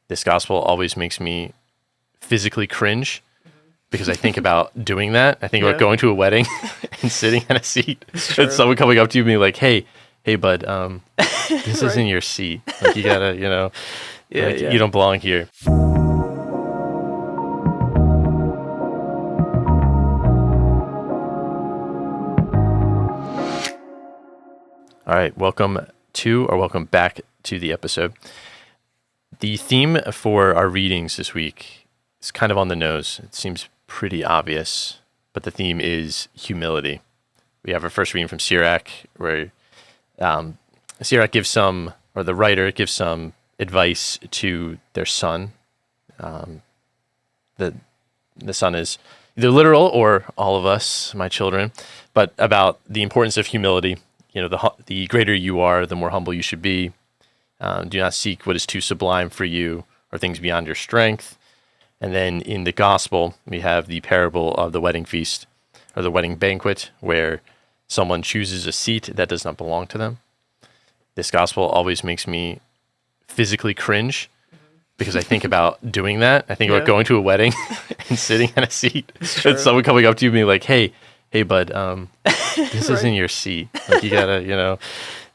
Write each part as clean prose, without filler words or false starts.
this gospel always makes me physically cringe because I think about doing that. I think about going to a wedding and sitting in a seat and someone coming up to you and being like, hey, bud, this isn't your seat. Like, you gotta, you don't belong here. All right, welcome back to the episode. The theme for our readings this week is kind of on the nose. It seems pretty obvious, but the theme is humility. We have our first reading from Sirach, where Sirach gives the writer gives some advice to their son. The son is either literal or all of us, my children, but about the importance of humility. The greater you are, the more humble you should be. Do not seek what is too sublime for you or things beyond your strength. And then in the gospel, we have the parable of the wedding feast or the wedding banquet, where someone chooses a seat that does not belong to them. This gospel always makes me physically cringe because I think about doing that. I think about going to a wedding and sitting in a seat and someone coming up to you and being like, hey, bud, this isn't your seat. Like, you gotta,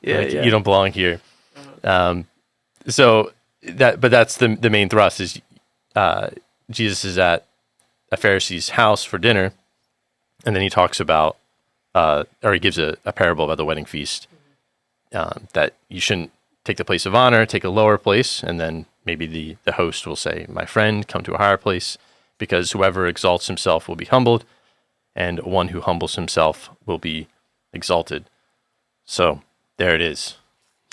you don't belong here. So that's the main thrust is, Jesus is at a Pharisee's house for dinner, and then he talks about, or he gives a parable about the wedding feast, that you shouldn't take the place of honor, take a lower place, and then maybe the host will say, my friend, come to a higher place, because whoever exalts himself will be humbled, and one who humbles himself will be exalted. So there it is.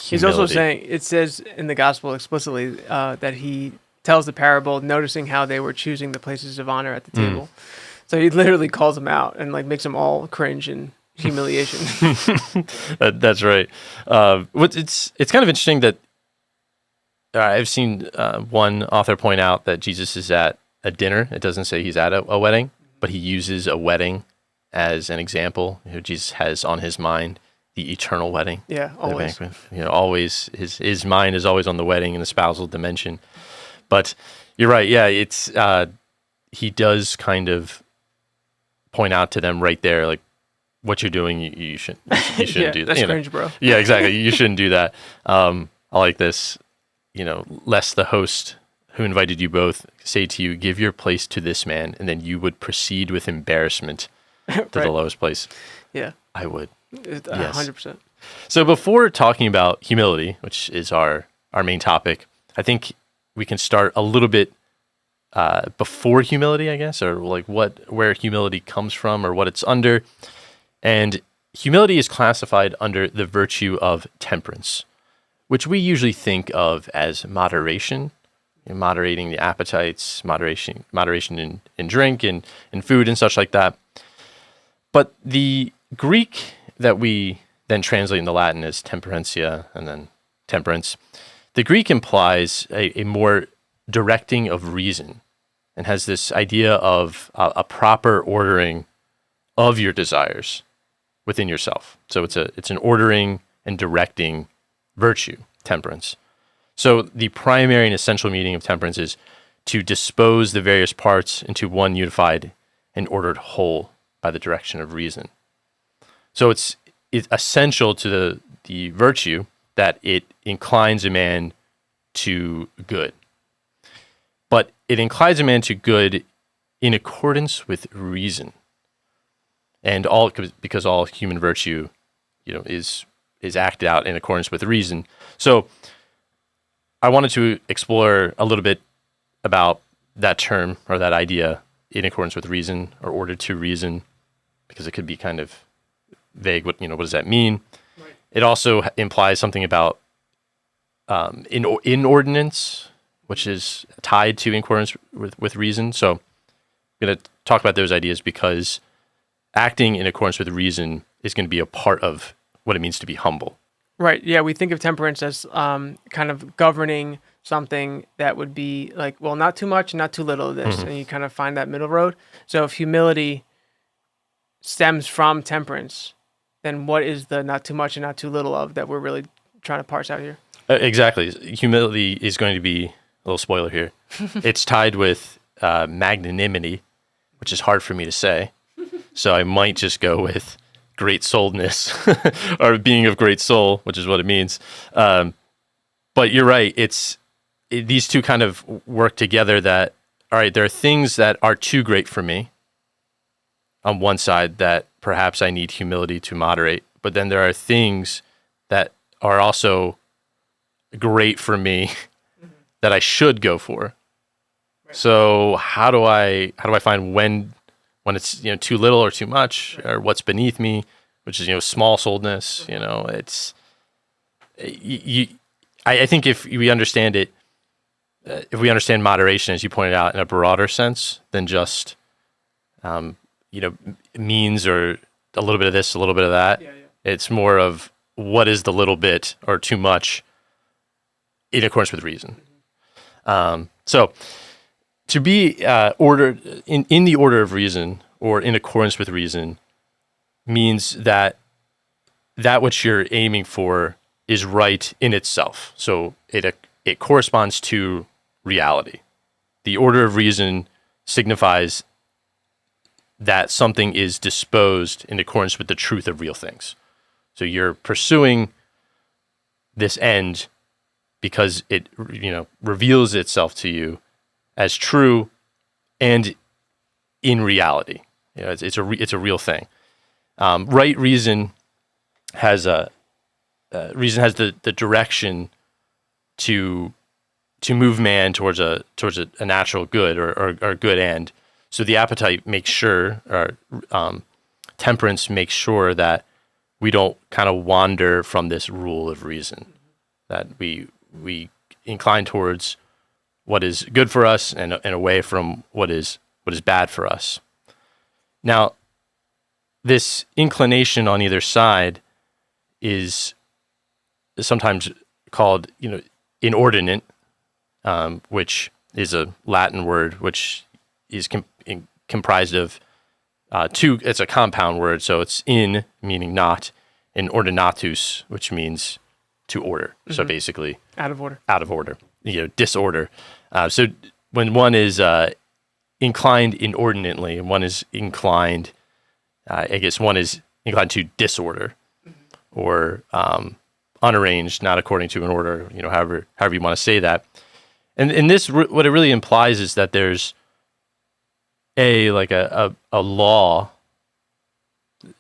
Humility. He's also saying, it says in the gospel explicitly that he tells the parable, noticing how they were choosing the places of honor at the table. So he literally calls them out and makes them all cringe and humiliation. That's right. It's kind of interesting that I've seen one author point out that Jesus is at a dinner. It doesn't say he's at a wedding, but he uses a wedding as an example. Jesus has on his mind the eternal wedding. Yeah, always. Always his mind is always on the wedding and the spousal dimension. But you're right. Yeah, it's he does kind of point out to them right there, like, what you're doing, you shouldn't do that. That's cringe, bro. Yeah, exactly. You shouldn't do that. I like this. Lest the host who invited you both say to you, give your place to this man, and then you would proceed with embarrassment to the lowest place. Yeah. I would. 100%. So before talking about humility, which is our main topic, I think we can start a little bit before humility, I guess, or where humility comes from or what it's under. And humility is classified under the virtue of temperance, which we usually think of as moderation, moderating the appetites, moderation in drink and in food and such like that. But the Greek that we then translate into Latin as temperantia and then temperance, the Greek implies a more directing of reason and has this idea of a proper ordering of your desires within yourself. So it's an ordering and directing virtue, temperance. So the primary and essential meaning of temperance is to dispose the various parts into one unified and ordered whole by the direction of reason. So it's essential to the virtue that it inclines a man to good. But it inclines a man to good in accordance with reason. And because all human virtue, is acted out in accordance with reason. So I wanted to explore a little bit about that term or that idea, in accordance with reason or ordered to reason, because it could be kind of vague. What does that mean? Right. It also implies something about inordinance, which is tied to in accordance with reason. So I'm going to talk about those ideas because acting in accordance with reason is going to be a part of what it means to be humble. Right. Yeah, we think of temperance as kind of governing something that would be not too much, not too little of this, and you kind of find that middle road. So if humility stems from temperance, then what is the not too much and not too little of that we're really trying to parse out here? Exactly. Humility is going to be little spoiler here. It's tied with magnanimity, which is hard for me to say. So I might just go with great souledness or being of great soul, which is what it means. But you're right. These two kind of work together that, all right, there are things that are too great for me on one side that perhaps I need humility to moderate. But then there are things that are also great for me that I should go for. Right. So how do I find when it's too little or too much, or what's beneath me, which is small souledness. It's I think if we understand it, if we understand moderation, as you pointed out, in a broader sense than just means or a little bit of this, a little bit of that. Yeah. It's more of what is the little bit or too much in accordance with reason. So to be ordered in the order of reason or in accordance with reason means that which you're aiming for is right in itself. So it corresponds to reality. The order of reason signifies that something is disposed in accordance with the truth of real things. So you're pursuing this end because it reveals itself to you as true and in reality. It's a real thing. Right reason has the direction to move man towards a natural good or good end. So the appetite makes sure, or temperance makes sure that we don't kind of wander from this rule of reason, that we incline towards what is good for us and away from what is bad for us. Now, this inclination on either side is sometimes called, inordinate, which is a Latin word, which is comprised of two. It's a compound word, so it's in meaning not, and ordinatus, which means to order. Mm-hmm. So basically, out of order, disorder. So when one is inclined inordinately, and one is inclined, one is inclined to disorder, mm-hmm. or unarranged, not according to an order. However you want to say that. And this, what it really implies is that there's a law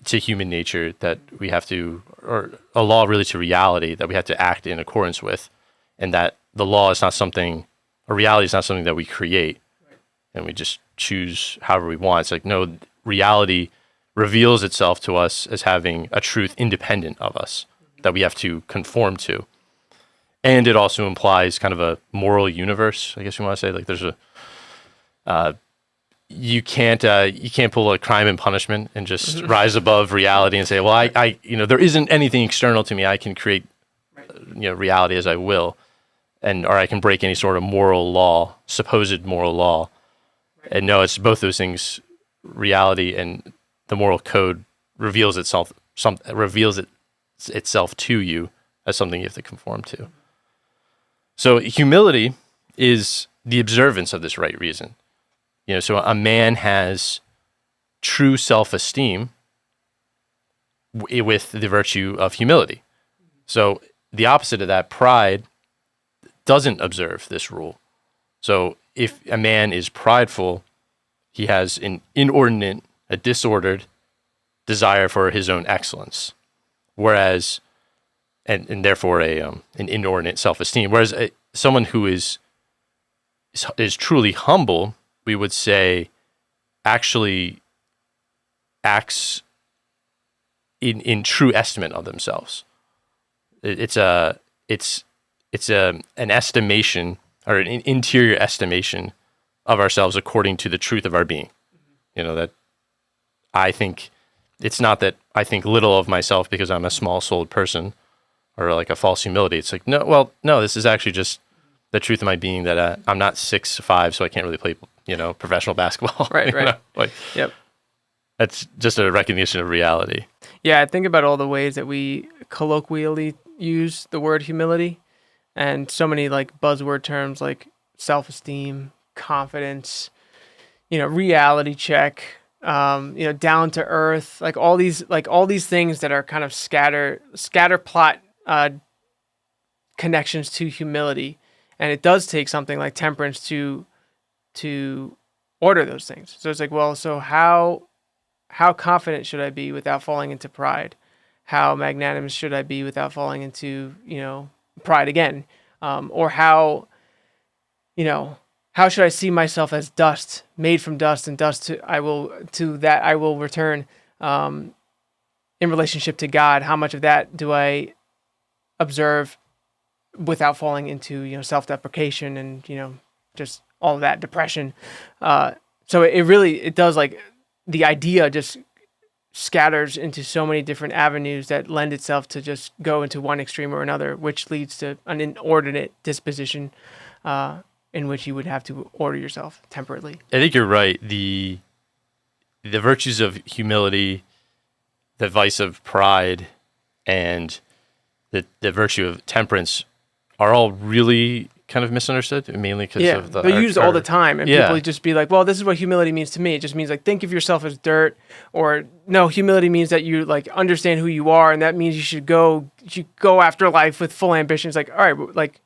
to human nature that we have to, or a law really to reality that we have to act in accordance with, and that the law is not something, or reality is not something that we create, right, and we just choose however we want. It's like, no, reality reveals itself to us as having a truth independent of us, mm-hmm. that we have to conform to. And it also implies kind of a moral universe, I guess you want to say. Like there's you can't pull a crime and punishment and just rise above reality and say, well, I there isn't anything external to me. I can create, reality as I will, or I can break any sort of moral law, supposed moral law. Right. And no, it's both those things. Reality and the moral code reveals itself to you as something you have to conform to. So humility is the observance of this right reason. So a man has true self-esteem with the virtue of humility. So the opposite of that, pride, doesn't observe this rule. So if a man is prideful, he has an inordinate, a disordered desire for his own excellence, whereas, and therefore an inordinate self-esteem. Whereas someone who is truly humble, we would say, actually acts in true estimate of themselves. It's an estimation, or an interior estimation of ourselves according to the truth of our being. That I think, it's not that I think little of myself because I'm a small-souled person, or like a false humility. It's like, no, this is actually just the truth of my being, that I'm not 6'5", so I can't really play, professional basketball. Right. Yep. That's just a recognition of reality. Yeah, I think about all the ways that we colloquially use the word humility, and so many like buzzword terms like self-esteem, confidence, reality check, down to earth, like all these things that are kind of scatter plot connections to humility. And it does take something like temperance to order those things. So it's like, well, so how confident should I be without falling into pride? How magnanimous should I be without falling into, pride again? Or how should I see myself as dust, made from dust, and dust I will return, in relationship to God? How much of that do I observe without falling into, self-deprecation and, just all of that depression? So it does, like, the idea just scatters into so many different avenues that lend itself to just go into one extreme or another, which leads to an inordinate disposition, in which you would have to order yourself temperately. I think you're right. The virtues of humility, the vice of pride, and the virtue of temperance are all really kind of misunderstood, mainly because of the... they're used all the time, and people just be like, well, this is what humility means to me. It just means, like, think of yourself as dirt, or no, humility means that you, like, understand who you are, and that means you should go after life with full ambitions. Like, all right, like,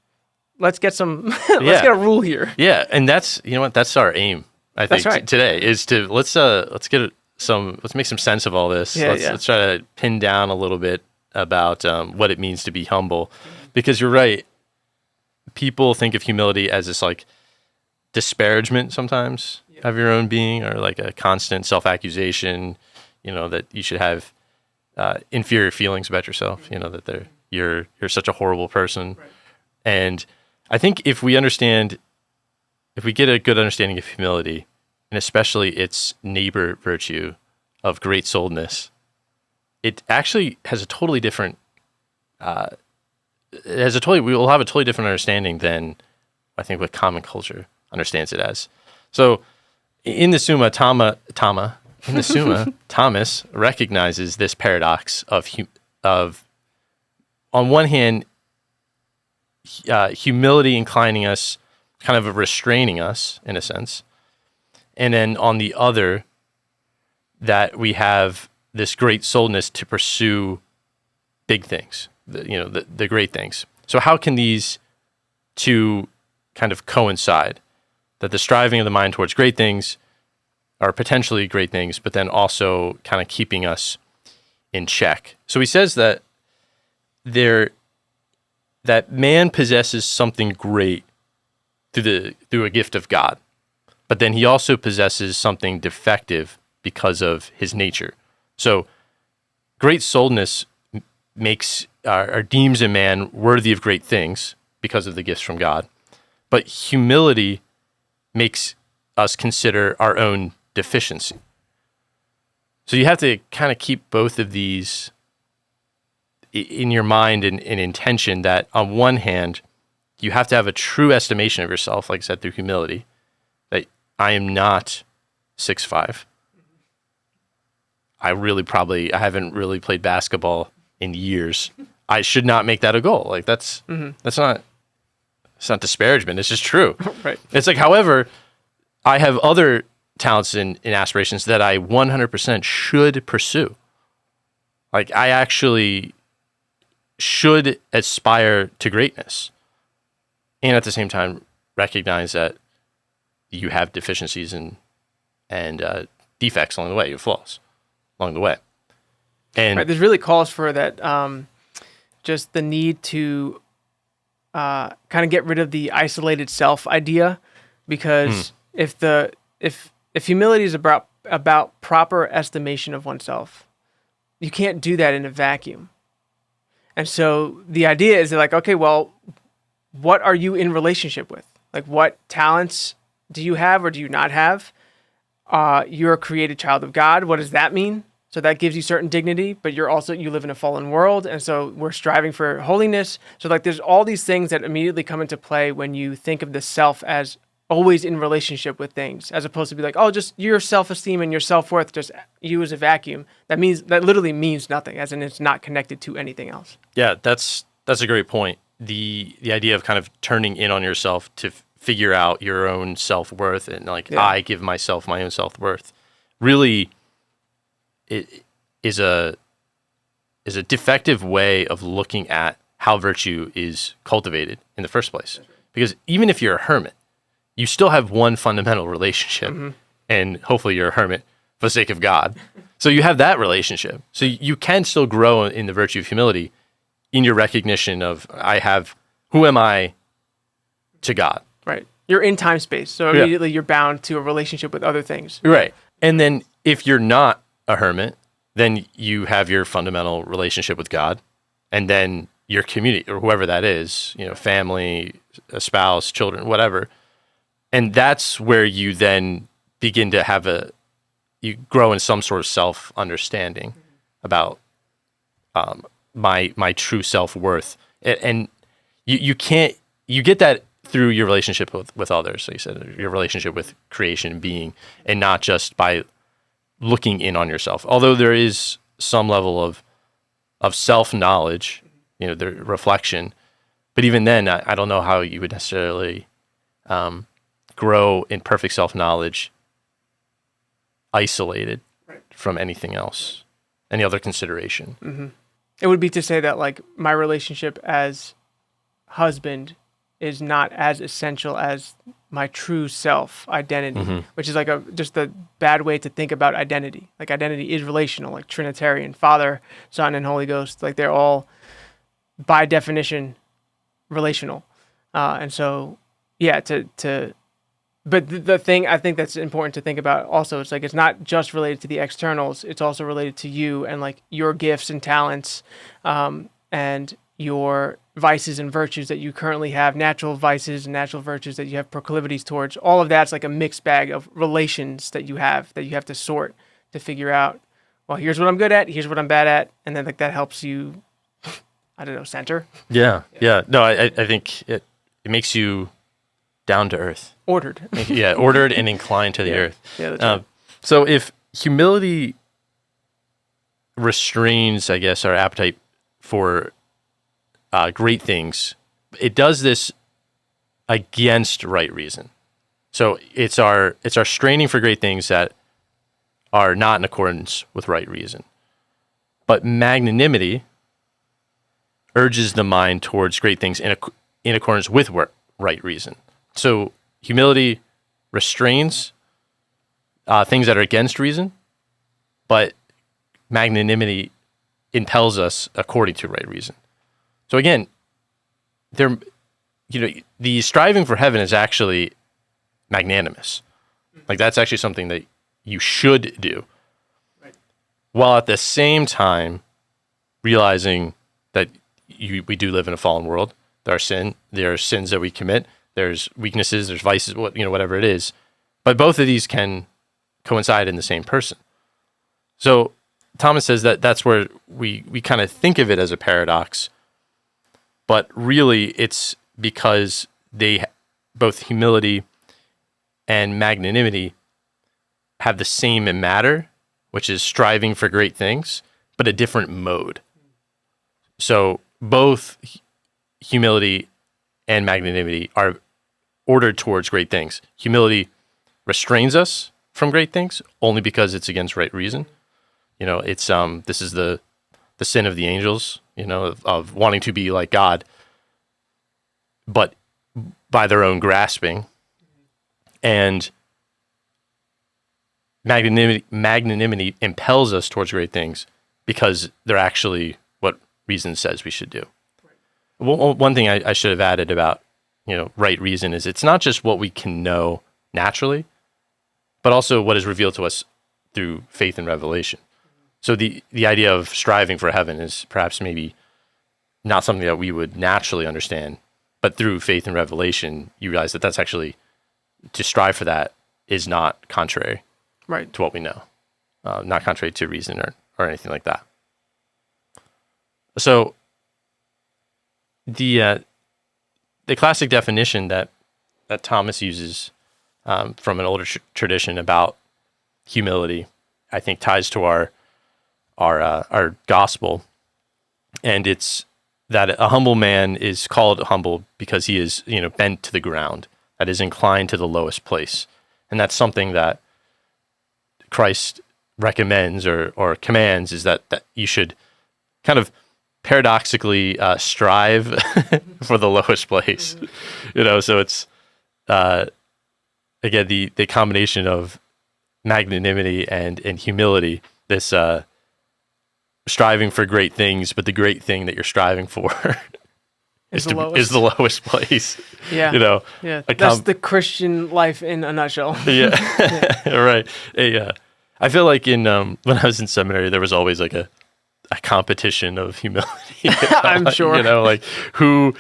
let's get some, let's get a rule here. Yeah, and that's, that's our aim, I think, today, is to, let's make some sense of all this. Let's try to pin down a little bit about what it means to be humble, because you're right. People think of humility as this, like, disparagement sometimes of your own being, or like a constant self-accusation, that you should have inferior feelings about yourself, that you're such a horrible person. Right. And I think if we get a good understanding of humility, and especially its neighbor virtue of great-souledness, it actually has a totally different we will have a totally different understanding than I think what common culture understands it as. So in the Summa, Thomas recognizes this paradox of on one hand, humility inclining us, kind of restraining us in a sense, and then on the other, that we have this great-souledness to pursue big things, the great things. So how can these two kind of coincide? That the striving of the mind towards great things are potentially great things, but then also kind of keeping us in check. So he says that that man possesses something great through a gift of God, but then he also possesses something defective because of his nature. So great-souledness makes or deems a man worthy of great things because of the gifts from God, but humility makes us consider our own deficiency. So you have to kind of keep both of these in your mind and in intention, that on one hand, you have to have a true estimation of yourself, like I said, through humility, that I am not 6'5". I haven't really played basketball in years. I should not make that a goal. Like that's not disparagement. It's just true. Right. It's like, however, I have other talents and aspirations that I 100% should pursue. Like, I actually should aspire to greatness, and at the same time recognize that you have deficiencies and defects along the way, you have flaws along the way. And there's really calls for that, just the need to kind of get rid of the isolated self idea, because if humility is about proper estimation of oneself, you can't do that in a vacuum. And so the idea is that, like, okay, well, what are you in relationship with? Like, what talents do you have or do you not have? You're a created child of God. What does that mean? So that gives you certain dignity, but you live in a fallen world, and so we're striving for holiness. So, like, there's all these things that immediately come into play when you think of the self as always in relationship with things, as opposed to be like, oh, just your self-esteem and your self-worth, just you as a vacuum. That literally means nothing, as in it's not connected to anything else. Yeah, that's a great point. The idea of kind of turning in on yourself to figure out your own self-worth and like I give myself my own self-worth really it is a defective way of looking at how virtue is cultivated in the first place. Because even if you're a hermit, you still have one fundamental relationship, and hopefully you're a hermit for the sake of God. So you have that relationship. So you can still grow in the virtue of humility in your recognition of who am I to God? Right. You're in time space, so immediately you're bound to a relationship with other things. Right. And then if you're not a hermit, then you have your fundamental relationship with God, and then your community, or whoever that is, family, a spouse, children, whatever. And that's where you then begin to you grow in some sort of self-understanding about my true self-worth. And you get that through your relationship with others. So you said your relationship with creation and being, and not just by looking in on yourself. Although there is some level of self-knowledge, the reflection, but even then, I don't know how you would necessarily grow in perfect self-knowledge isolated from anything else, any other consideration. Mm-hmm. It would be to say that like my relationship as husband is not as essential as my true self identity, which is like just a bad way to think about identity. Like identity is relational, like Trinitarian, Father, Son, and Holy Ghost. Like they're all by definition relational. And so, but the thing I think that's important to think about also, it's like, it's not just related to the externals, it's also related to you and like your gifts and talents, and your vices and virtues that you currently have, natural vices and natural virtues that you have proclivities towards. All of that's like a mixed bag of relations that you have to sort to figure out, well, here's what I'm good at, here's what I'm bad at. And then like that helps you, I don't know, center. Yeah. No, I think it makes you down to earth. Ordered. Ordered and inclined to the earth. Yeah, that's right. So if humility restrains, I guess, our appetite for great things, it does this against right reason. So it's our straining for great things that are not in accordance with right reason. But magnanimity urges the mind towards great things in accordance with right reason. So humility restrains things that are against reason, but magnanimity impels us according to right reason. So again, the striving for heaven is actually magnanimous. Like that's actually something that you should do, right, while at the same time realizing that we do live in a fallen world. There are sins that we commit. There's weaknesses. There's vices. Whatever it is, but both of these can coincide in the same person. So Thomas says that's where we kind of think of it as a paradox, but really it's because both humility and magnanimity have the same matter, which is striving for great things, but a different mode. So both humility and magnanimity are ordered towards great things. Humility restrains us from great things only because it's against right reason. It's this is the sin of the angels, of wanting to be like God, but by their own grasping. And magnanimity impels us towards great things because they're actually what reason says we should do. Well, one thing I should have added about right reason is it's not just what we can know naturally, but also what is revealed to us through faith and revelation. So the idea of striving for heaven is perhaps maybe not something that we would naturally understand, but through faith and revelation, you realize that that's actually, to strive for that is not contrary, right, to what we know, not contrary to reason or anything like that. So the classic definition that Thomas uses from an older tradition about humility, I think ties to our gospel, and it's that a humble man is called humble because he is bent to the ground. that is inclined to the lowest place. And that's something that Christ recommends or commands, is that you should kind of paradoxically strive for the lowest place. So it's again the combination of magnanimity and humility, this striving for great things, but the great thing that you're striving for is the lowest place. Yeah. That's the Christian life in a nutshell. Right. I feel like when I was in seminary, there was always like a competition of humility. I'm sure. Like who,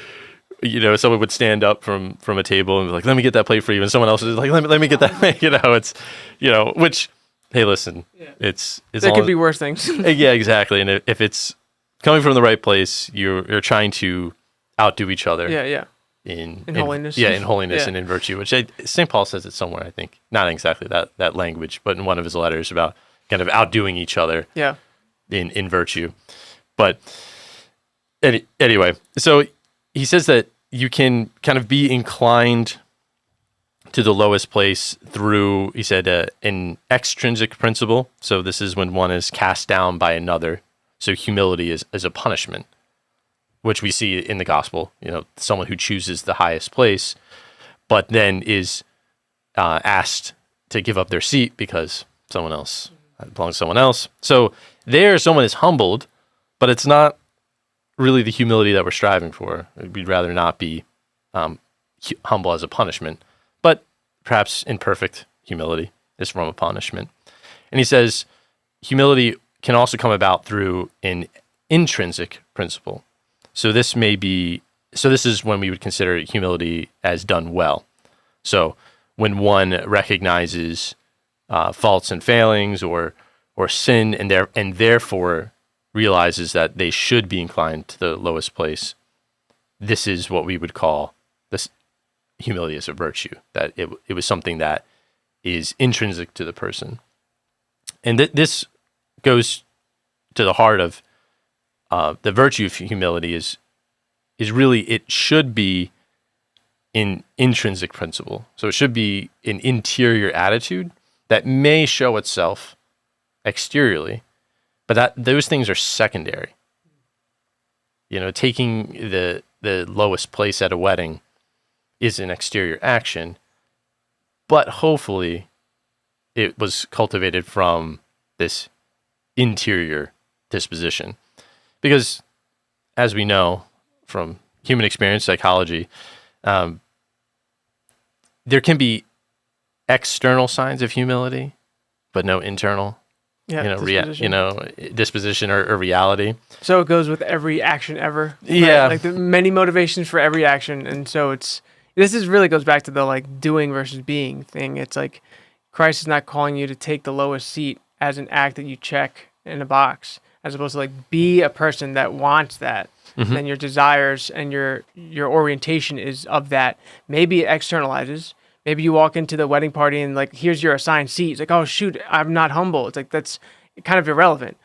someone would stand up from a table and be like, "Let me get that plate for you," and someone else is like, "Let me get that." It's, which, hey, listen, it's there could be worse things. Yeah, exactly. And if it's coming from the right place, you're trying to outdo each other. Yeah. In holiness. In holiness and in virtue, which St. Paul says it somewhere, I think. Not exactly that language, but in one of his letters about kind of outdoing each other. Yeah. In virtue. But anyway, so he says that you can kind of be inclined to the lowest place through, he said, an extrinsic principle. So this is when one is cast down by another. So humility is a punishment, which we see in the gospel, someone who chooses the highest place, but then is asked to give up their seat because someone else belongs to someone else. So there, someone is humbled, but it's not really the humility that we're striving for. We'd rather not be humble as a punishment, but perhaps imperfect humility is from a punishment. And he says humility can also come about through an intrinsic principle. So this is when we would consider humility as done well. So when one recognizes faults and failings or sin and therefore realizes that they should be inclined to the lowest place, this is what we would call this humility as a virtue, that it was something that is intrinsic to the person. And this goes to the heart of the virtue of humility is really, it should be an intrinsic principle. So it should be an interior attitude that may show itself exteriorly, but those things are secondary. Taking the lowest place at a wedding is an exterior action, but hopefully it was cultivated from this interior disposition. Because as we know from human experience, psychology, there can be external signs of humility, but no internal disposition or reality. So it goes with every action ever. Yeah. Right? Like the many motivations for every action. And so this really goes back to the like doing versus being thing. It's like Christ is not calling you to take the lowest seat as an act that you check in a box, as opposed to like be a person that wants that. Mm-hmm. And your desires and your orientation is of that. Maybe it externalizes. Maybe you walk into the wedding party and like, here's your assigned seat. It's like, oh shoot, I'm not humble. It's like, that's kind of irrelevant.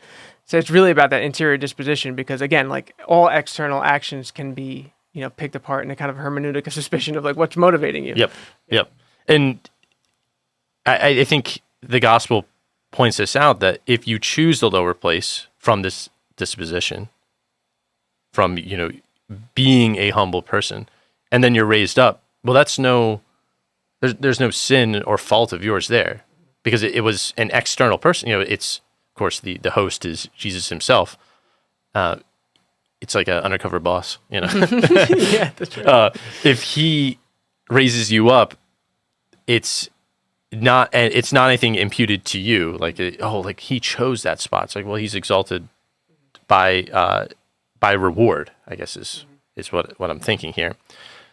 So it's really about that interior disposition, because again, like all external actions can be, picked apart in a kind of hermeneutic of suspicion of like what's motivating you. Yep. And I think the gospel points this out, that if you choose the lower place from this disposition, from, being a humble person, and then you're raised up, well, there's no sin or fault of yours there, because it was an external person. It's, of course, the host is Jesus himself. It's like an undercover boss, Yeah, that's right. If he raises you up, it's not anything imputed to you. Like, like he chose that spot. It's like, well, he's exalted by reward, I guess is what I'm thinking here.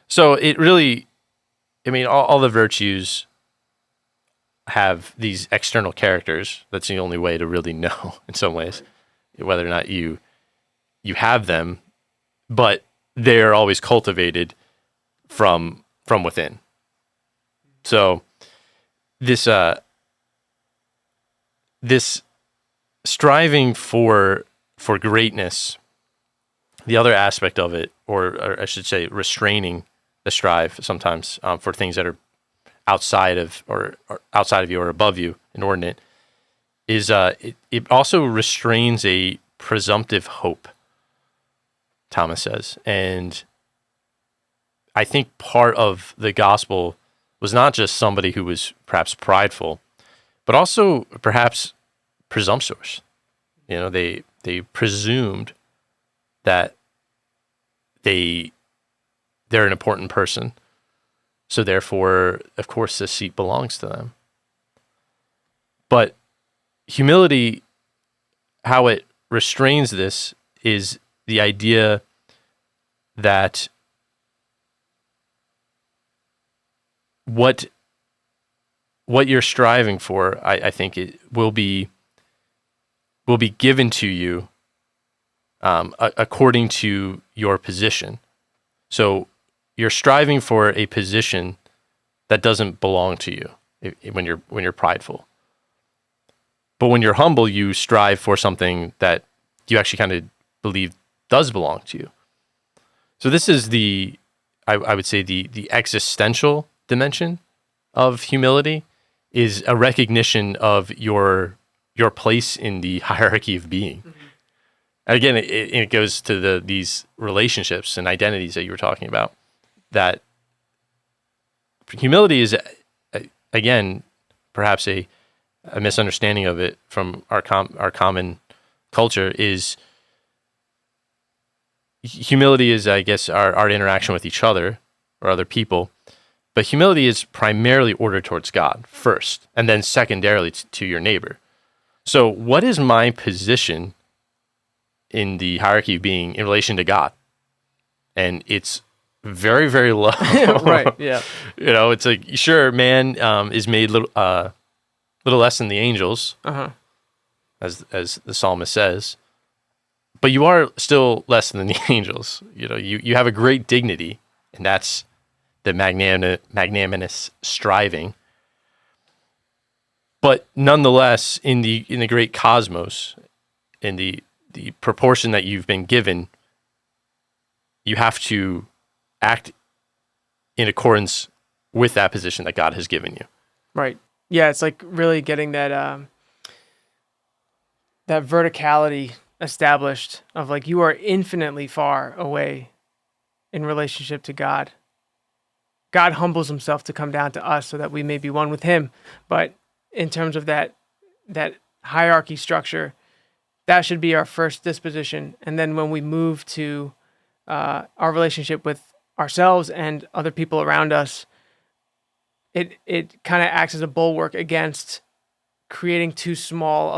So it really, all the virtues have these external characters. That's the only way to really know, in some ways, whether or not you have them, but they're always cultivated from within. So this striving for greatness, the other aspect of it, or I should say restraining strive sometimes for things that are outside of or outside of you or above you, inordinate, is it also restrains a presumptive hope, Thomas says. And I think part of the gospel was not just somebody who was perhaps prideful, but also perhaps presumptuous. You know, they presumed that they're an important person, so therefore, of course, this seat belongs to them. But humility, how it restrains this, is the idea that what you're striving for, I think, it will be given to you according to your position. So you're striving for a position that doesn't belong to you when you're prideful. But when you're humble, you strive for something that you actually kind of believe does belong to you. So this is I would say the existential dimension of humility, is a recognition of your place in the hierarchy of being. Mm-hmm. Again, it goes to these relationships and identities that you were talking about. That humility is, again, perhaps a misunderstanding of it from our common culture. Is humility is, I guess, our interaction with each other or other people. But humility is primarily ordered towards God first, and then secondarily to your neighbor. So what is my position in the hierarchy of being in relation to God? And it's very, very low. Right, yeah. You know, it's like, sure, man is made little less than the angels, as the psalmist says, but you are still less than the angels. You know, you have a great dignity, and that's the magnanimous striving. But nonetheless, in the great cosmos, in the proportion that you've been given, you have to act in accordance with that position that God has given you. Right. Yeah, it's like really getting that that verticality established of like you are infinitely far away in relationship to God. God humbles himself to come down to us so that we may be one with him. But in terms of that hierarchy structure, that should be our first disposition. And then when we move to our relationship with ourselves and other people around us, it kind of acts as a bulwark against creating too small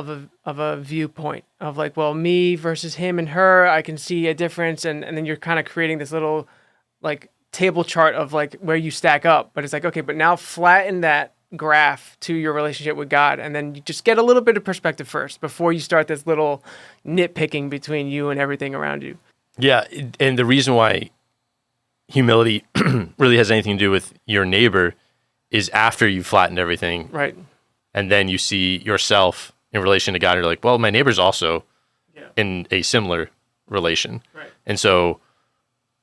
of a viewpoint of like, well, me versus him and her, I can see a difference. And then you're kind of creating this little like table chart of like where you stack up. But it's like, okay, but now flatten that graph to your relationship with God, and then you just get a little bit of perspective first before you start this little nitpicking between you and everything around you. Yeah, and the reason why humility really has anything to do with your neighbor is after you've flattened everything, right? And then you see yourself in relation to God, and you're like, well, my neighbor's also in a similar relation, right? And so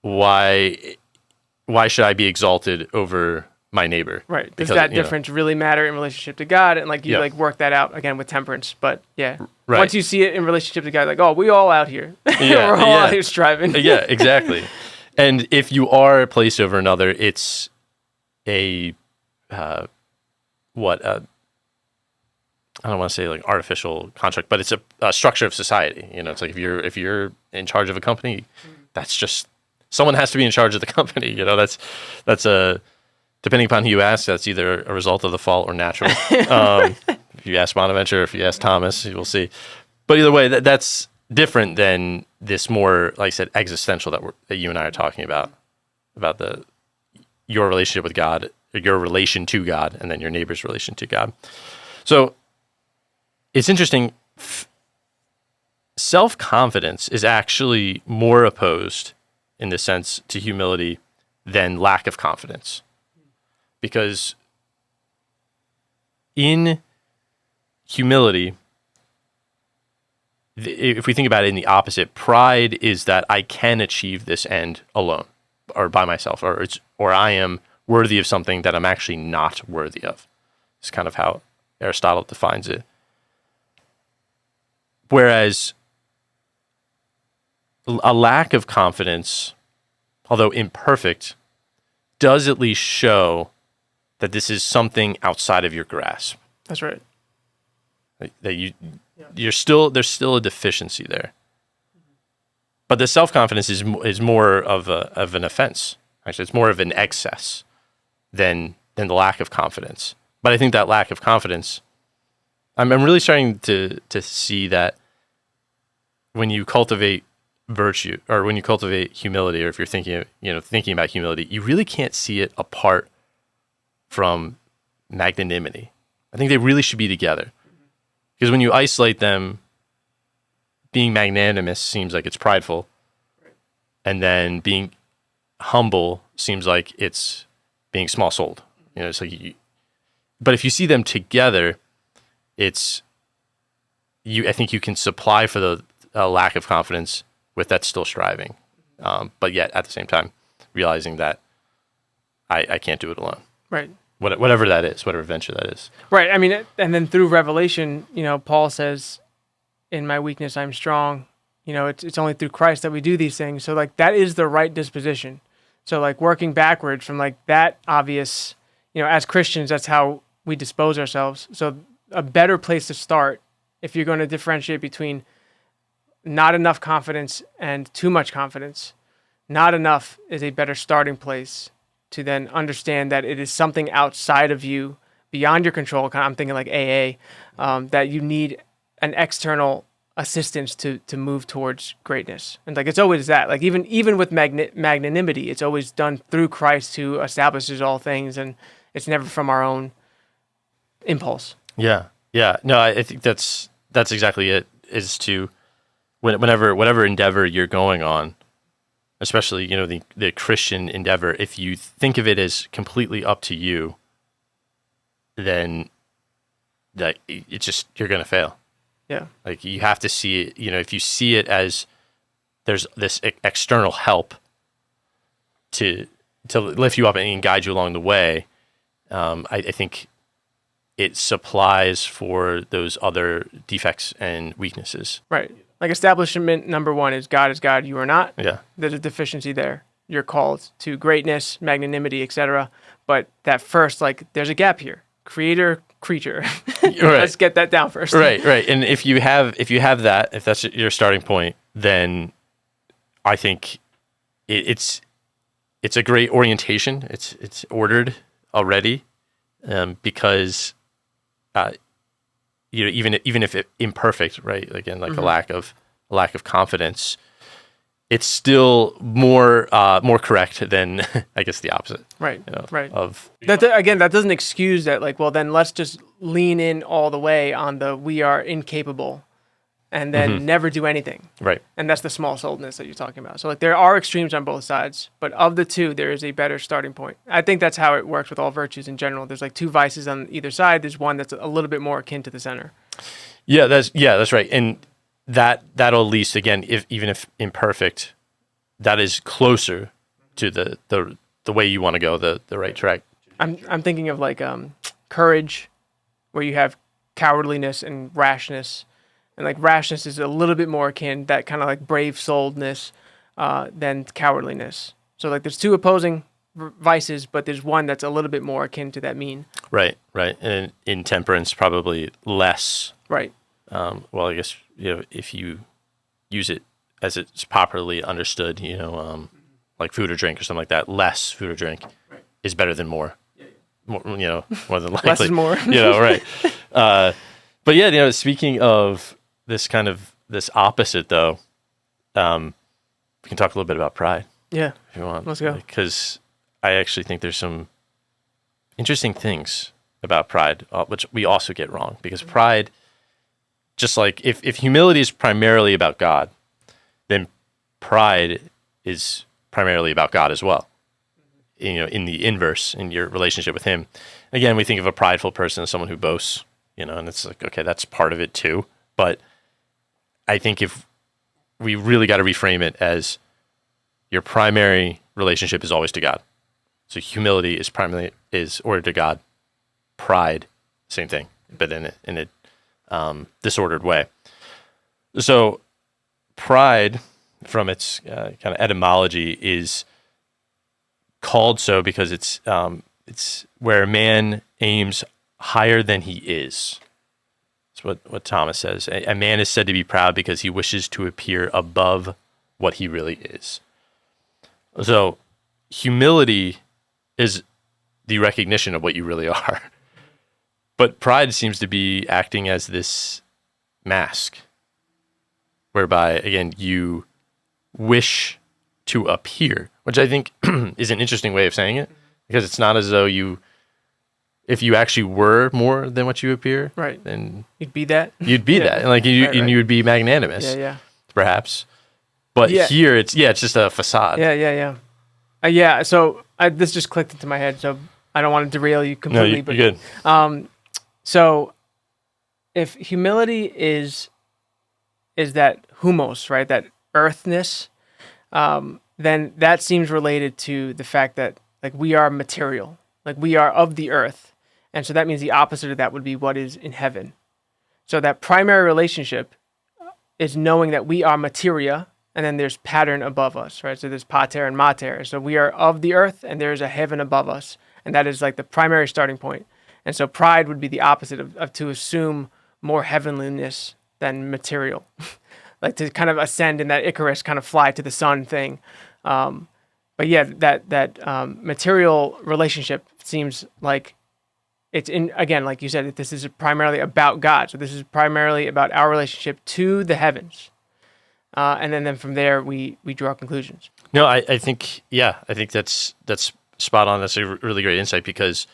why should I be exalted over my neighbor? Right. Does that difference really matter in relationship to God? And like you like work that out again with temperance. But yeah, right. Once you see it in relationship to God, like, oh, we all out here. We're all out here striving. Yeah, exactly. And if you are placed over another, it's a I don't want to say like artificial construct, but it's a structure of society. You know, it's like if you're in charge of a company, that's just someone has to be in charge of the company. You know, that's a depending upon who you ask, that's either a result of the fall or natural. If you ask Bonaventure, if you ask Thomas, you will see. But either way, that's different than this more, like I said, existential that you and I are talking about your relationship with God, your relation to God, and then your neighbor's relation to God. So it's interesting. Self-confidence is actually more opposed in the sense to humility than lack of confidence. Because in humility, if we think about it in the opposite, pride is that I can achieve this end alone, or by myself, or I am worthy of something that I'm actually not worthy of. It's kind of how Aristotle defines it. Whereas a lack of confidence, although imperfect, does at least show that this is something outside of your grasp. That's right. That there's still a deficiency there. But the self-confidence is more of an offense. Actually, it's more of an excess than the lack of confidence. But I think that lack of confidence, I'm really starting to see that when you cultivate virtue, or when you cultivate humility, or if you're thinking about humility, you really can't see it apart from magnanimity. I think they really should be together. Because when you isolate them, being magnanimous seems like it's prideful. And then being humble seems like it's being small-souled. It's like but if you see them together, I think you can supply for the lack of confidence with that still striving. But yet, at the same time, realizing that I can't do it alone. Right. Whatever that is, whatever venture that is. Right. I mean, and then through Revelation, Paul says, in my weakness, I'm strong. It's only through Christ that we do these things. So like that is the right disposition. So like working backwards from like that obvious, as Christians, that's how we dispose ourselves. So a better place to start, if you're going to differentiate between not enough confidence and too much confidence, not enough is a better starting place to then understand that it is something outside of you, beyond your control. I'm thinking like AA, that you need an external assistance to move towards greatness. And like it's always that. Like even with magnanimity, it's always done through Christ who establishes all things, and it's never from our own impulse. Yeah. No, I think that's exactly it. Is to whatever endeavor you're going on, especially the Christian endeavor, if you think of it as completely up to you, then that it's just you're going to fail. Yeah. Like you have to see it, if you see it as there's this external help to lift you up and guide you along the way, I think it supplies for those other defects and weaknesses. Right. Like establishment number one is God, you are not. Yeah. There's a deficiency there. You're called to greatness, magnanimity, etc. But that first, like, there's a gap here. Creator, creature. Right. Let's get that down first. Right. And if you have that, if that's your starting point, then I think it's a great orientation. It's ordered already, because even if it imperfect, right? Again, like a lack of confidence, it's still more correct than I guess the opposite. Right. Right. Of that again, that doesn't excuse that. Like, well, then let's just lean in all the way on the we are incapable, and then never do anything. Right. And that's the small-souledness that you're talking about. So like there are extremes on both sides, but of the two, there is a better starting point. I think that's how it works with all virtues in general. There's like two vices on either side. There's one that's a little bit more akin to the center. Yeah, that's right. And that'll at least, again, even if imperfect, that is closer to the way you want to go, the right track. I'm thinking of like courage, where you have cowardliness and rashness. And like rashness is a little bit more akin, that kind of like brave-souledness than cowardliness. So like there's two opposing vices, but there's one that's a little bit more akin to that mean. Right. And intemperance probably less. Right. Well, I guess if you use it as it's properly understood, like food or drink or something like that, less food or drink is better than more. More than likely. Less is more. Right. But yeah, speaking of this opposite though, we can talk a little bit about pride. Yeah. If you want. Let's go. Because I actually think there's some interesting things about pride, which we also get wrong. Because pride, just like if humility is primarily about God, then pride is primarily about God as well. In the inverse, in your relationship with Him. Again, we think of a prideful person as someone who boasts, and it's like, okay, that's part of it too. But I think if we really got to reframe it as, your primary relationship is always to God. So humility is ordered to God. Pride, same thing, but in a disordered way. So pride, from its kind of etymology, is called so because it's where a man aims higher than he is. That's what Thomas says. A man is said to be proud because he wishes to appear above what he really is. So humility is the recognition of what you really are. But pride seems to be acting as this mask, whereby, again, you wish to appear, which I think is an interesting way of saying it, because it's not as though if you actually were more than what you appear, right, then you'd be that. You'd be that, and like you would be magnanimous, perhaps. But here, it's just a facade. Yeah. So this just clicked into my head, so I don't want to derail you completely. No, you're good. So if humility is that humos, right, that earthness, then that seems related to the fact that like we are material, like we are of the earth, and so that means the opposite of that would be what is in heaven. So that primary relationship is knowing that we are materia, and then there's pattern above us, right? So there's pater and mater. So we are of the earth, and there's a heaven above us, and that is like the primary starting point. And so pride would be the opposite of to assume more heavenliness than material, like to kind of ascend in that Icarus kind of fly to the sun thing. But yeah, that material relationship seems like it's in, again, like you said, this is primarily about God. So this is primarily about our relationship to the heavens. And then from there, we draw conclusions. No, I think that's spot on. That's a really great insight, because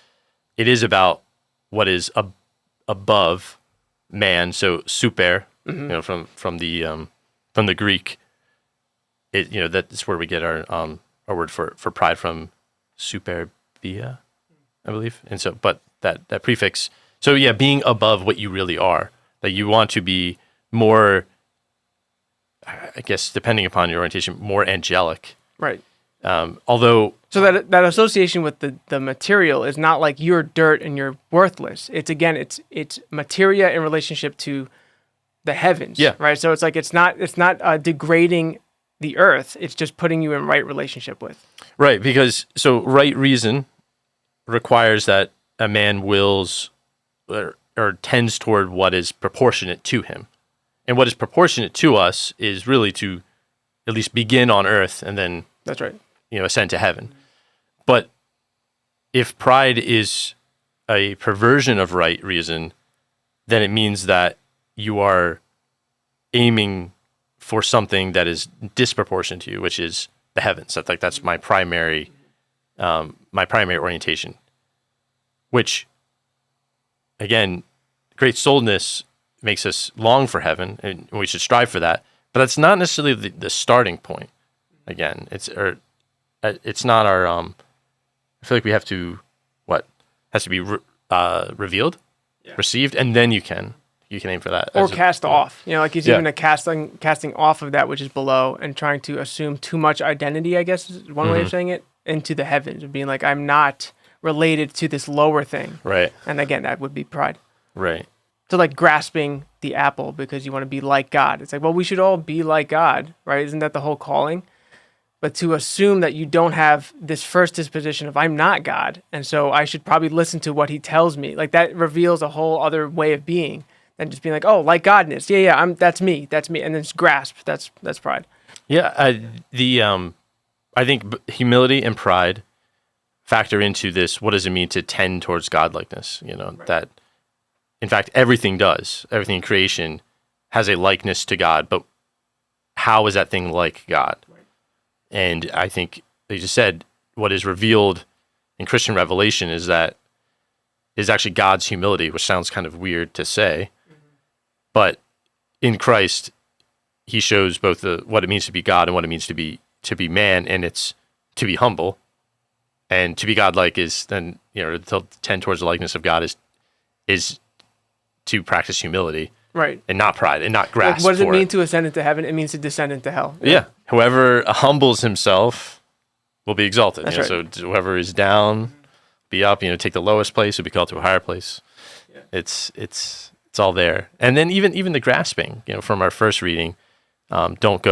it is about what is above man. So super, from the Greek, that's where we get our word for pride from, superbia, I believe. And so, but that prefix. So yeah, being above what you really are, that you want to be more, I guess, depending upon your orientation, more angelic. Right. Although, so that association with the material is not like you're dirt and you're worthless. It's materia in relationship to the heavens. Yeah. Right. So it's like it's not degrading the earth. It's just putting you in right relationship with. Right, because so right reason requires that a man wills or tends toward what is proportionate to him. And what is proportionate to us is really to at least begin on earth and then, that's right, ascend to heaven. But if pride is a perversion of right reason, then it means that you are aiming for something that is disproportionate to you, which is the heavens. That's my primary orientation. Which, again, great souledness makes us long for heaven, and we should strive for that. But that's not necessarily the starting point. Again, it's not our. I feel like we have to has to be revealed, received, and then you can aim for that, or cast off. Like he's even a casting off of that which is below and trying to assume too much identity, I guess is one way of saying it, into the heavens, of being like, I'm not related to this lower thing. Right. And again, that would be pride. Right. So like grasping the apple because you want to be like God. It's like, well, we should all be like God, right? Isn't that the whole calling? But to assume that you don't have this first disposition of I'm not God, and so I should probably listen to what he tells me, like that reveals a whole other way of being than just being like, oh, like Godness. Yeah, that's me, and then just grasp. That's pride. Yeah, I think humility and pride factor into this. What does it mean to tend towards godlikeness? Right. That, in fact, everything in creation has a likeness to God, but how is that thing like God? Right. And I think, like you just said, what is revealed in Christian revelation is actually God's humility, which sounds kind of weird to say, but in Christ, he shows both what it means to be God and what it means to be man, and it's to be humble. And to be godlike is then, to tend towards the likeness of God is to practice humility. Right. and not pride, and not grasp. What does it for mean to ascend into heaven? It means to descend into hell. Yeah. Whoever humbles himself will be exalted. That's right. So whoever is down, be up. Take the lowest place, will be called to a higher place. Yeah. It's all there. And then even the grasping, from our first reading, don't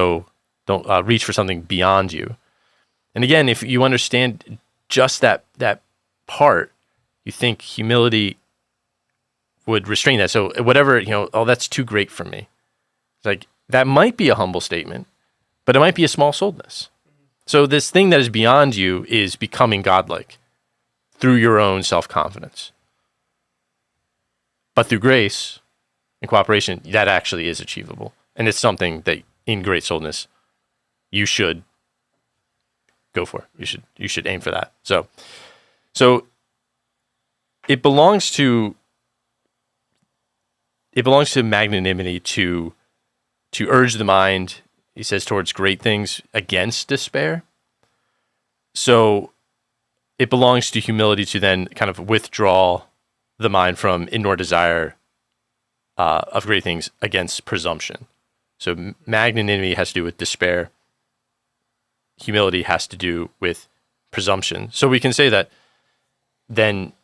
reach for something beyond you. And again, if you understand just that part, you think humility would restrain that. So whatever, that's too great for me. It's like, that might be a humble statement, but it might be a small-souledness. So this thing that is beyond you is becoming godlike through your own self-confidence. But through grace and cooperation, that actually is achievable. And it's something that in great-souledness you should go for. You should aim for that. So it belongs to magnanimity to urge the mind, he says, towards great things against despair. So it belongs to humility to then kind of withdraw the mind from inordinate desire of great things against presumption. So magnanimity has to do with despair. Humility has to do with presumption. So we can say that then,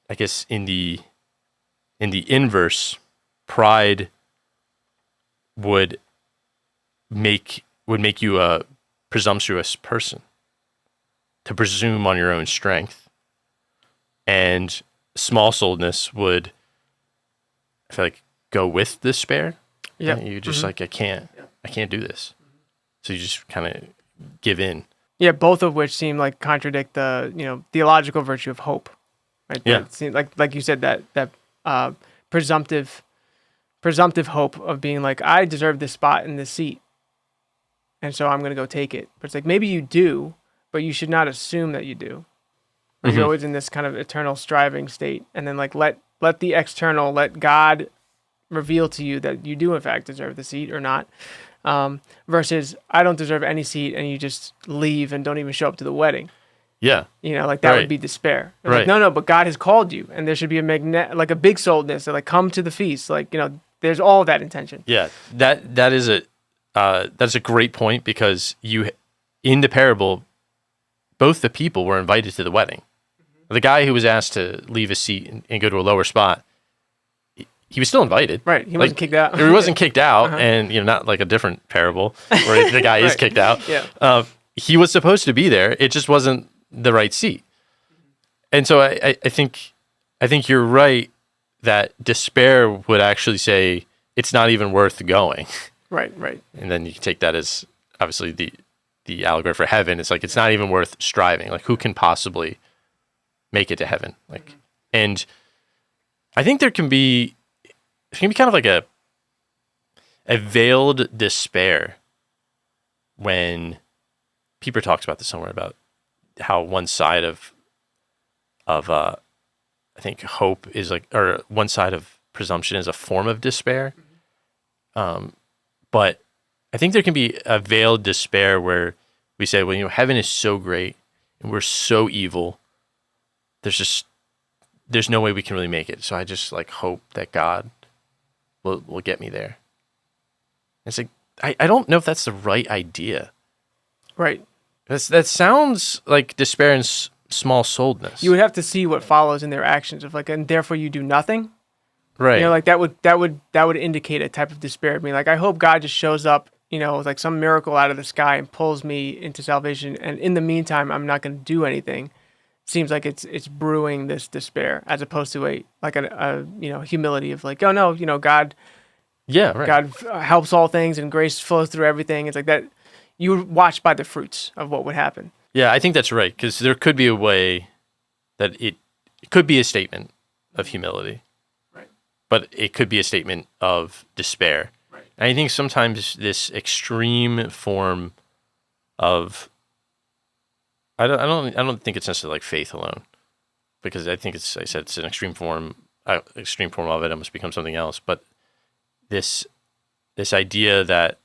I guess, in the inverse, pride would make you a presumptuous person, to presume on your own strength. And small-souledness would, I feel like, go with despair. Yeah. You just like, I can't do this. So you just kind of give in. Yeah, both of which seem like contradict the theological virtue of hope. Right? Yeah. It seems like you said that presumptive hope of being like, I deserve this spot in this seat, and so I'm going to go take it. But it's like, maybe you do, but you should not assume that you do. Mm-hmm. You're always in this kind of eternal striving state, and then like let the external, let God reveal to you that you do in fact deserve the seat or not. Versus I don't deserve any seat, and you just leave and don't even show up to the wedding. Yeah. That would be despair. Right. Like, no, but God has called you, and there should be a a big souledness that like come to the feast. Like, there's all that intention. Yeah. That is that's a great point, because in the parable, both the people were invited to the wedding. Mm-hmm. The guy who was asked to leave his seat and go to a lower spot, he was still invited. Right. He wasn't kicked out. He wasn't kicked out, and not like a different parable where the guy is kicked out. Yeah. He was supposed to be there. It just wasn't the right seat. And so I think you're right that despair would actually say it's not even worth going. Right. And then you can take that as obviously the allegory for heaven. It's like, it's not even worth striving. Like, who can possibly make it to heaven? Like, and I think it can be kind of like a veiled despair when Pieper talks about this somewhere, about how one side of I think hope is like, or one side of presumption is a form of despair. But I think there can be a veiled despair where we say, well, heaven is so great and we're so evil. There's no way we can really make it. So I just like hope that God will get me there. It's like, I don't know if that's the right idea. Right. That sounds like despair and small-souledness. You would have to see what follows in their actions of like, and therefore you do nothing. Right. Like that would indicate a type of despair of me. Like, I hope God just shows up, with like some miracle out of the sky and pulls me into salvation. And in the meantime, I'm not going to do anything. Seems like it's brewing this despair, as opposed to a humility of like, oh no, God. Yeah. Right. God helps all things and grace flows through everything. It's like that. You watch by the fruits of what would happen. Yeah, I think that's right, because there could be a way that it could be a statement of humility, right? But it could be a statement of despair. Right. And I think sometimes this extreme form of I don't think it's necessarily like faith alone, because I think it's an extreme form of it almost becomes something else. But this idea that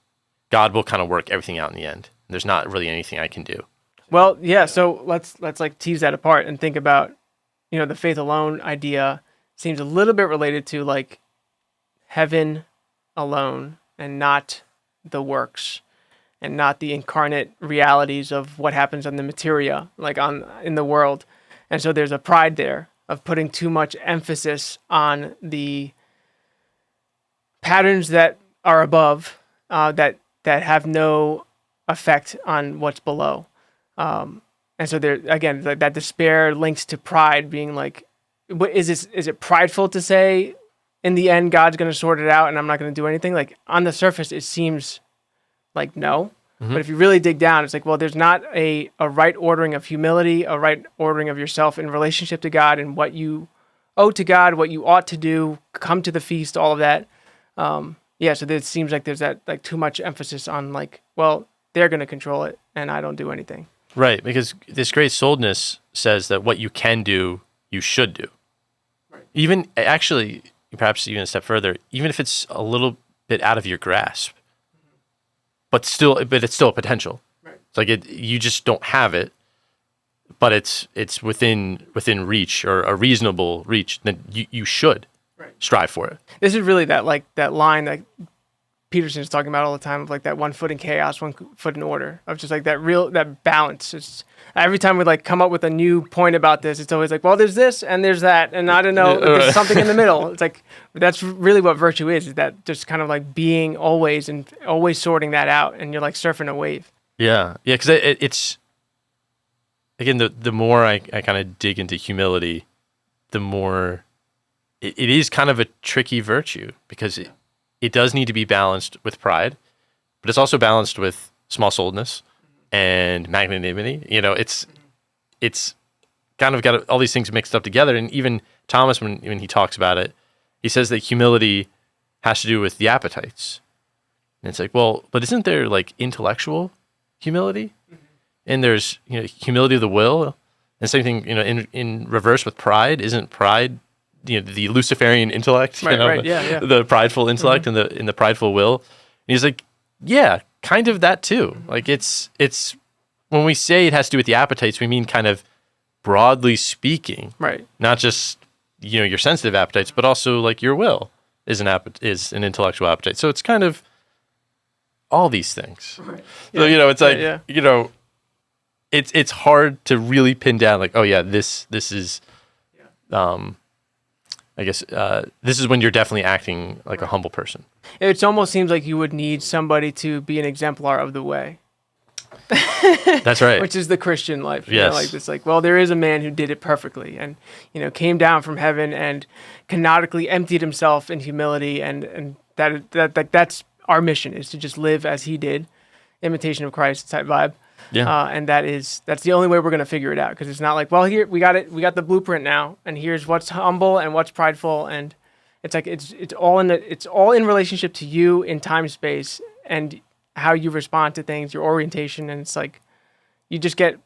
God will kind of work everything out in the end. There's not really anything I can do. Well, yeah. So let's like tease that apart and think about, the faith alone idea seems a little bit related to like heaven alone and not the works and not the incarnate realities of what happens on the materia, like in the world. And so there's a pride there of putting too much emphasis on the patterns that are above, that have no effect on what's below. And so there, again, like that despair links to pride being like, is it prideful to say in the end God's going to sort it out and I'm not going to do anything? Like on the surface, it seems like no. Mm-hmm. But if you really dig down, it's like, well, there's not a right ordering of humility, a right ordering of yourself in relationship to God and what you owe to God, what you ought to do, come to the feast, all of that. So it seems like there's that like too much emphasis on like, well, they're going to control it and I don't do anything. Right, because this great souledness says that what you can do, you should do. Right. Even, actually, perhaps even a step further, even if it's a little bit out of your grasp, but it's still a potential. Right. It's like you just don't have it, but it's within reach or a reasonable reach. Then you should strive for it. This is really that line that Peterson is talking about all the time of like that 1 foot in chaos, 1 foot in order, of just like that balance. It's every time we like come up with a new point about this, it's always like, well, there's this and there's that, and I don't know, there's something in the middle. It's like that's really what virtue is that just kind of like being always and always sorting that out, and you're like surfing a wave. Yeah, because it's again the more I kind of dig into humility, the more it is kind of a tricky virtue because it does need to be balanced with pride, but it's also balanced with small-souledness and magnanimity. You know, it's kind of got all these things mixed up together. And even Thomas, when he talks about it, he says that humility has to do with the appetites. And it's like, well, but isn't there like intellectual humility? And there's, humility of the will. And same thing, in reverse with pride. Isn't pride the Luciferian intellect, the prideful intellect and the prideful will? And he's like, yeah, kind of that too. Like it's when we say it has to do with the appetites, we mean kind of broadly speaking, right? Not just your sensitive appetites, but also like your will is an intellectual appetite. So it's kind of all these things. Right. Yeah. So it's like it's hard to really pin down like, oh yeah, this is I guess this is when you're definitely acting like a humble person. It almost seems like you would need somebody to be an exemplar of the way. That's right. Which is the Christian life. Yes. Like this, like, well, there is a man who did it perfectly and, came down from heaven and canonically emptied himself in humility. And that's our mission, is to just live as he did, imitation of Christ type vibe. Yeah. And that's the only way we're going to figure it out, because it's not like, well, here we got it, we got the blueprint now, and here's what's humble and what's prideful, and it's like it's all in relationship to you in time, space, and how you respond to things, your orientation, and it's like you just get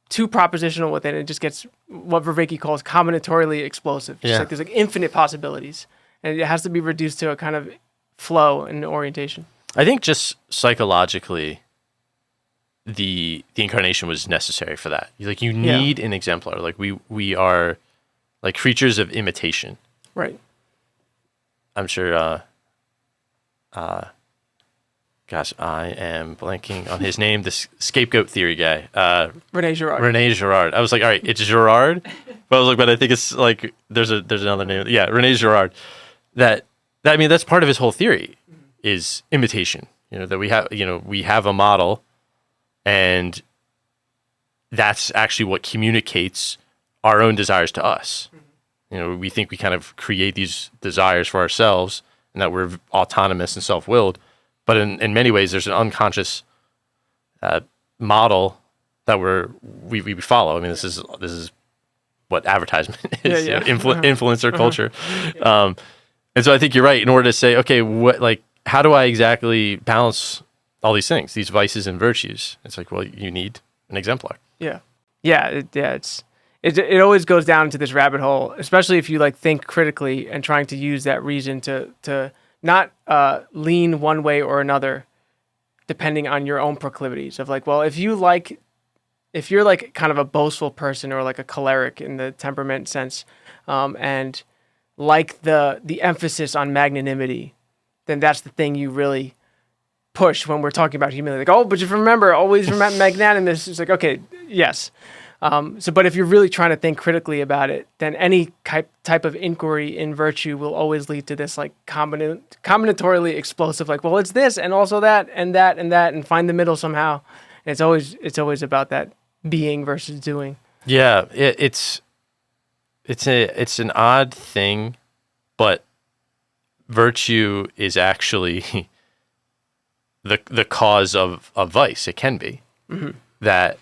too propositional with it, and it just gets what Vervaeke calls combinatorially explosive. Just like there's like infinite possibilities, and it has to be reduced to a kind of flow and orientation. I think just psychologically, the incarnation was necessary for that. Like you need an exemplar. Like we are like creatures of imitation. Right. I'm sure gosh, I am blanking on his name, the scapegoat theory guy. René Girard. I was like, all right, it's Girard. But I was like, but I think it's like there's another name. Yeah, René Girard. I mean that's part of his whole theory is imitation. That we have a model, and that's actually what communicates our own desires to us. We think we kind of create these desires for ourselves and that we're autonomous and self-willed. But in many ways, there's an unconscious model that we follow. I mean, this is what advertisement is, influencer culture. And so I think you're right. In order to say, okay, how do I exactly balance all these things, these vices and virtues? It's like, well, you need an exemplar. It always goes down into this rabbit hole, especially if you think critically and trying to use that reason to not lean one way or another, depending on your own proclivities. Of well, if you're kind of a boastful person or like a choleric in the temperament sense, and like the emphasis on magnanimity, then that's the thing you really push when we're talking about humility. Like, oh, but just remember, always remember magnanimous. It's like, okay, yes. But if you're really trying to think critically about it, then any type of inquiry in virtue will always lead to this like combinatorially explosive, like, well, it's this and also that and that and that, and find the middle somehow. And it's always about that being versus doing. Yeah, it's an odd thing, but virtue is actually the cause of vice. It can be that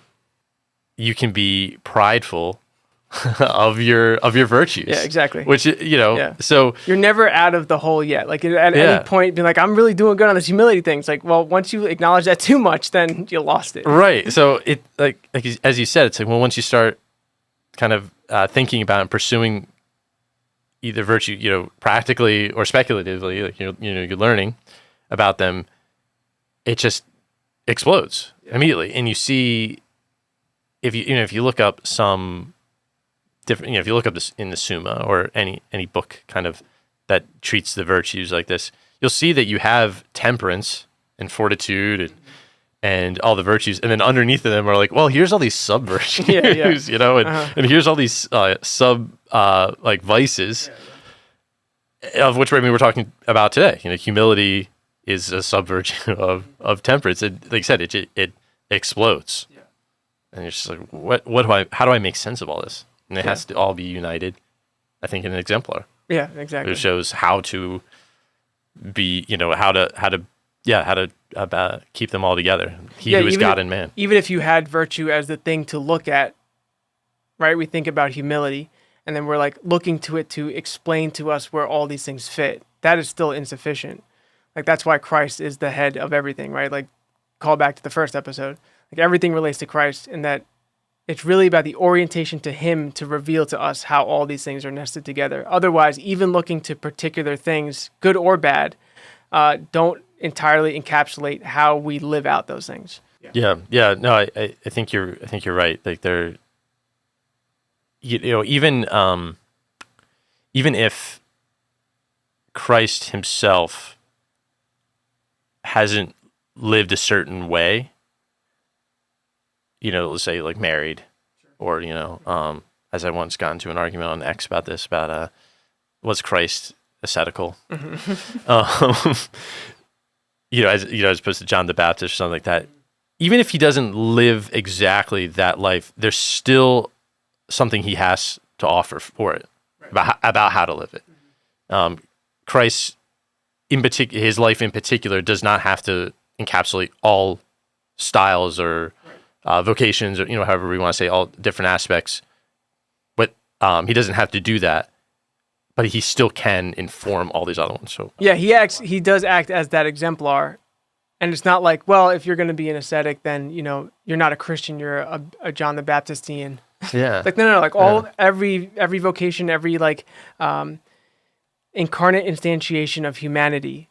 you can be prideful of your virtues. Yeah, exactly. Which, so you're never out of the hole yet. Like at any point, being like, I'm really doing good on this humility thing. It's like, well, once you acknowledge that too much, then you lost it. Right. So it like as you said, it's like, well, once you start kind of thinking about and pursuing either virtue, practically or speculatively, like you're learning about them, it just explodes immediately, and you see. If you look up some different, if you look up this in the Summa or any book kind of that treats the virtues like this, you'll see that you have temperance and fortitude and all the virtues, and then underneath of them are like, well, here's all these sub virtues, and here's all these sub like vices, of which we're talking about today. Humility is a sub virtue of temperance. And like I said, it explodes. And you're just like, how do I make sense of all this? And it has to all be united, I think, in an exemplar. Yeah, exactly. It shows how to be, how to keep them all together. He who is God and man. Even if you had virtue as the thing to look at, right? We think about humility, and then we're like looking to it to explain to us where all these things fit. That is still insufficient. Like that's why Christ is the head of everything, right? Like call back to the first episode. Like everything relates to Christ, in that it's really about the orientation to him to reveal to us how all these things are nested together. Otherwise, even looking to particular things, good or bad, don't entirely encapsulate how we live out those things. Yeah. No, I think you're right. Like they're, even if Christ himself hasn't lived a certain way, let's say like married, or, as I once got into an argument on X about this, was Christ ascetical? As opposed to John the Baptist or something like that. Even if he doesn't live exactly that life, there's still something he has to offer for it, about how to live it. Christ, in particular, his life in particular, does not have to encapsulate all styles or vocations, or however we want to say, all different aspects, but he doesn't have to do that, but he still can inform all these other ones. So he does act as that exemplar, and it's not like, well, if you're going to be an ascetic, then you're not a Christian, you're a John the Baptistian. Yeah. Like no, like every vocation, every like incarnate instantiation of humanity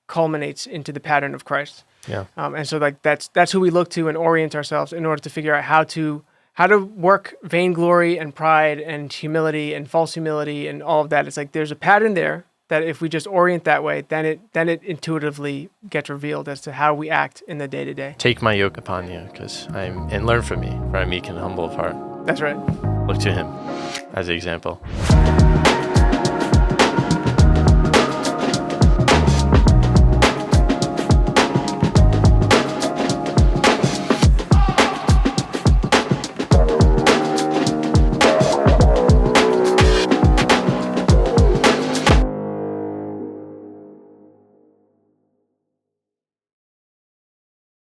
culminates into the pattern of Christ. Yeah. And so like that's who we look to and orient ourselves in order to figure out how to work vainglory and pride and humility and false humility and all of that. It's like there's a pattern there that if we just orient that way, then it intuitively gets revealed as to how we act in the day to day. Take my yoke upon you, and learn from me, for I'm meek and humble of heart. That's right. Look to him as the example.